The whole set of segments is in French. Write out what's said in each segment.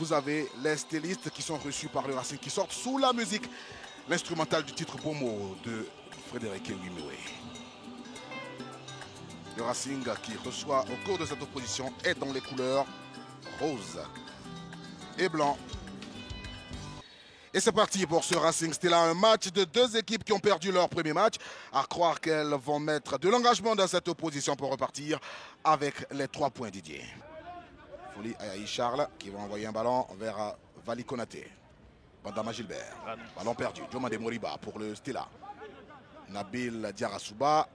vous avez les stylistes qui sont reçus par le Racing, qui sortent sous la musique, l'instrumental du titre Bomo de Frédéric Wimoué. Le Racing qui reçoit au cours de cette opposition est dans les couleurs rose et blanc. Et c'est parti pour ce Racing Stella, un match de deux équipes qui ont perdu leur premier match. À croire qu'elles vont mettre de l'engagement dans cette opposition pour repartir avec les 3 points Didier. Folie Ayaï Charles qui va envoyer un ballon vers Vali Konaté. Bandama Gilbert. Ballon perdu. Diomande Moriba pour le Stella. Nabil Diarasuba.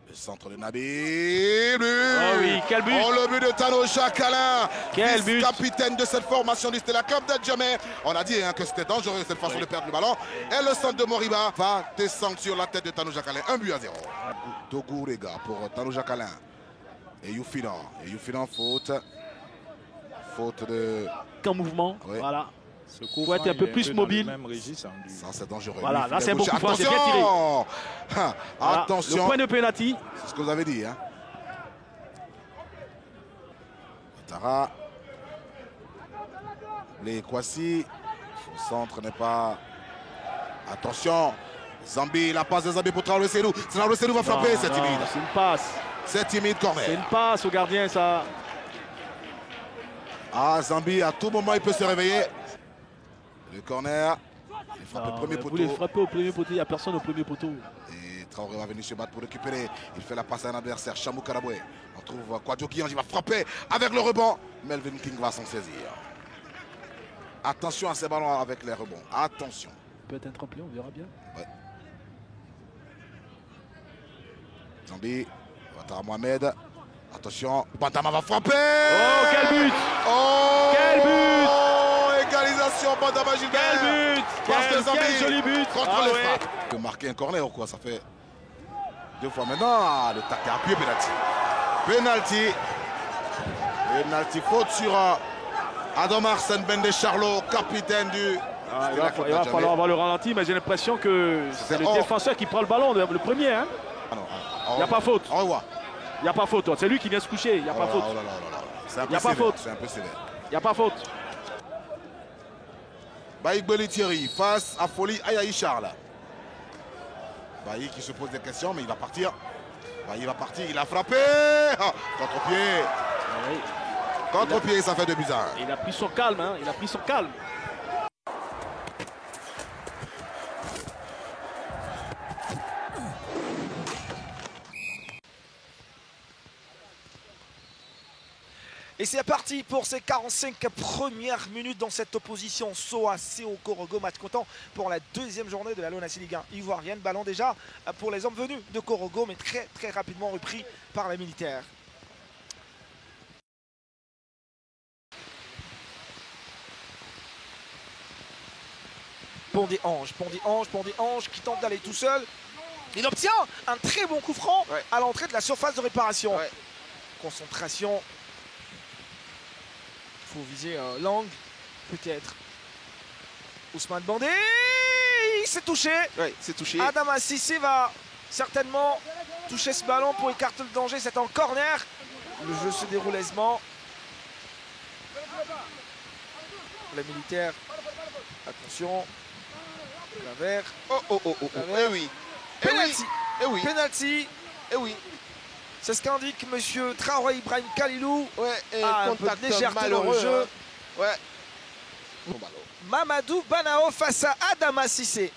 Le centre de Nabil. Oh oui, quel but! Oh, le but de Tano Jacquelin, quel but! Capitaine de cette formation du Stella Club de Djamé. On a dit que c'était dangereux cette façon de perdre le ballon. Et le centre de Moriba va descendre sur la tête de Tano Jacquelin. 1-0. Togourega pour Tano Jacquelin. Et Youfinan. Faute. Faute de... En mouvement, oui. Voilà. Il faut être un peu plus mobile. Ça, c'est dangereux. Voilà, là, c'est un bon coup franc, c'est bien tiré. Voilà, attention. Le point de pénalty. C'est ce que vous avez dit. Hein. Tara. Les Kwasi. Son centre n'est pas... Attention. Zambi, la passe de Zambi pour Traoré Seydou. Traoré Seydou va frapper, c'est timide. C'est une passe. C'est timide, corner. C'est une passe au gardien, ça. Ah, Zambi, à tout moment, il peut se réveiller. Le corner. Il frappe au premier poteau. Vous voulez frapper au premier poteau, il n'y a personne au premier poteau. Et Traoré va venir se battre pour récupérer. Il fait la passe à un adversaire, Chamou Karaboué. On trouve Kwadjo Kianji va frapper avec le rebond. Melvin King va s'en saisir. Attention à ces ballons avec les rebonds. Attention. Peut-être un tremplin, on verra bien. Ouais. Zambi, Ouattara Mohamed. Attention, Bantama va frapper. Oh, quel but! Oh, quel but! Égalisation, Bantama Gilbert. Quel but! Quel joli but! Contre les frappes. De marquer un corner ou quoi, ça fait 2 fois maintenant. Le tac est appuyé, penalty. Penalty, faute sur Adam Arsène Bende Charlot, capitaine du... il va falloir avoir le ralenti, mais j'ai l'impression que c'est le défenseur qui prend le ballon, le premier. Hein. Il n'y a pas faute. Au revoir. Il n'y a pas faute. C'est lui qui vient se coucher. Il n'y a pas faute. Il n'y a pas faute. C'est un peu sévère. Il n'y a pas faute. Baïk Beli Thierry face à Folie Ayaï Charles. Baïk qui se pose des questions, mais il va partir. Baïk va partir. Il a frappé. Contre-pied. Oui. Contre-pied, ça fait 2 buts à 1. Il a pris son calme. Hein. Il a pris son calme. Et c'est parti pour ces 45 premières minutes dans cette opposition SOA CO Korogo, match comptant pour la 2e journée de la LONASS Ligue 1 ivoirienne. Ballon déjà pour les hommes venus de Korogo, mais très rapidement repris par les militaires. Pondé-Ange qui tente d'aller tout seul. Il obtient un très bon coup franc à l'entrée de la surface de réparation. Concentration. Il faut viser l'angle, peut-être. Ousmane Bandé, il s'est touché. C'est touché. Adama Cissé va certainement toucher ce ballon pour écarter le danger. C'est en corner. Le jeu se déroule aisément. Les militaires, attention. Claver. Eh oui. Penalty. Eh oui. Penalty. Eh oui. C'est ce qu'indique monsieur Traoré Ibrahim Khalilou. Un peu de légèreté dans le jeu. Bon ballon. Mamadou Banao face à Adama Cissé.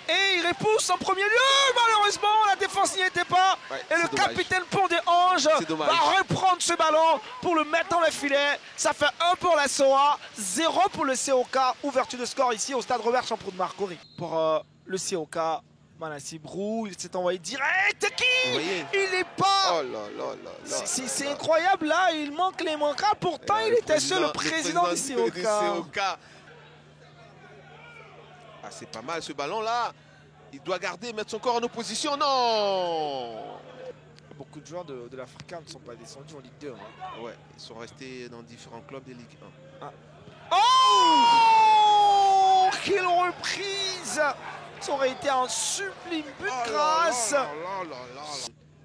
Et il repousse en premier lieu. Malheureusement, la défense n'y était pas. Et le capitaine Pondé-Ange va reprendre ce ballon pour le mettre dans le filet. Ça fait 1 pour la SOA, 0 pour le COK. Ouverture de score ici au stade Robert Champroux de Marcory. Pour le COK, Manassi Brou, il s'est envoyé direct. Il n'est pas. Oh là. C'est incroyable là, il manque les manquants. Pourtant, il était seul, le président du COK. Ah, c'est pas mal ce ballon là. Il doit garder, mettre son corps en opposition. Non. Beaucoup de joueurs de l'Africa ne sont pas descendus en Ligue 2. Hein. Ouais, ils sont restés dans différents clubs de Ligue 1. Oh, quelle reprise! Ça aurait été un sublime but de grâce.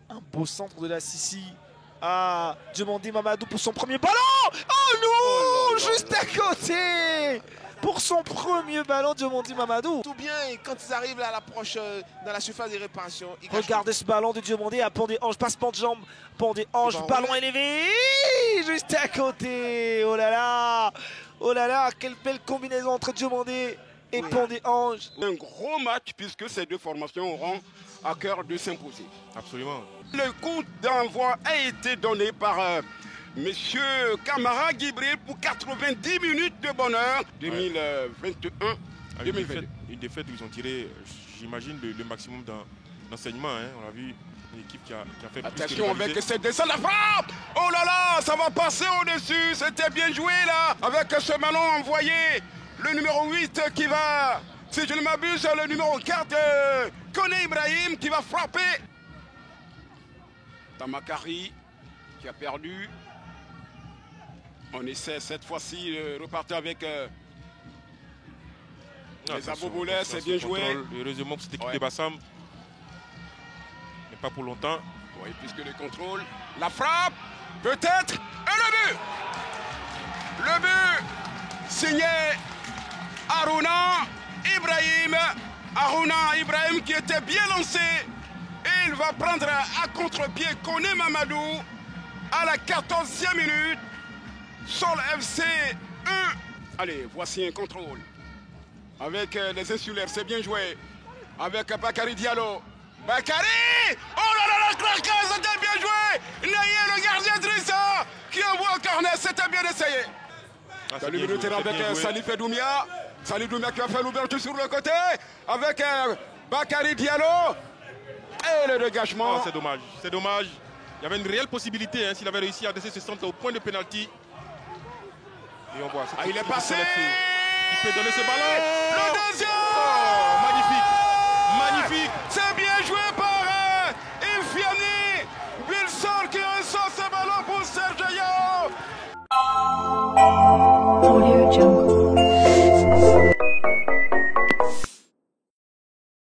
Un beau centre de la Sissi à Diomandé Mamadou pour son premier ballon. Oh non, juste à côté. Pour son premier ballon, Diomandé Mamadou. Tout bien, et quand ils arrivent à l'approche dans la surface des réparations. Regardez ce ballon de Diomandé à Pandé-Ange, passement de jambe, Pandé-Ange, ballon élevé, juste à côté. Oh là là, quelle belle combinaison entre Diomandé et Pandé-Ange. Un gros match puisque ces deux formations auront à cœur de s'imposer. Absolument. Le coup d'envoi a été donné par Monsieur Camara Guibril pour 90 minutes de bonheur 2021-2022. Une défaite où ils ont tiré, j'imagine, le maximum d'enseignement. Hein. On a vu une équipe qui a fait plus. Attention avec cette descente, la frappe. Oh là là, ça va passer au-dessus. C'était bien joué là, avec ce ballon envoyé. Le numéro 8 qui va, si je ne m'abuse, le numéro 4, Koné Ibrahim qui va frapper. Tamakari qui a perdu. On essaie cette fois-ci de repartir avec les Aboboulais, c'est bien joué. Heureusement que cette équipe de Bassam n'est pas pour longtemps. Oui, puisque le contrôle, la frappe, peut-être, et le but. Le but signé Harouna Ibrahim. Harouna Ibrahim qui était bien lancé. Et il va prendre à contre-pied Koné Mamadou à la 14e minute. Sol FC 1. Allez, voici un contrôle. Avec les insulaires, c'est bien joué. Avec Bakary Diallo. Bakary! Oh là là, la claque, c'était bien joué! Naye, le gardien Drissa, qui envoie un corner, c'était bien essayé. Salut le terrain avec Salif Doumia. Salif Doumia qui a fait l'ouverture sur le côté. Avec Bakary Diallo. Et le dégagement. Oh, c'est dommage, c'est dommage. Il y avait une réelle possibilité hein, s'il avait réussi à adresser ce centre au point de pénalty. Et on voit. Il est passé. Il peut donner ce ballon. Le deuxième. Oh, magnifique. Magnifique. C'est bien joué par Ifiani Wilson qui reçoit ce ballon pour Serge Yao. Audio Jungle.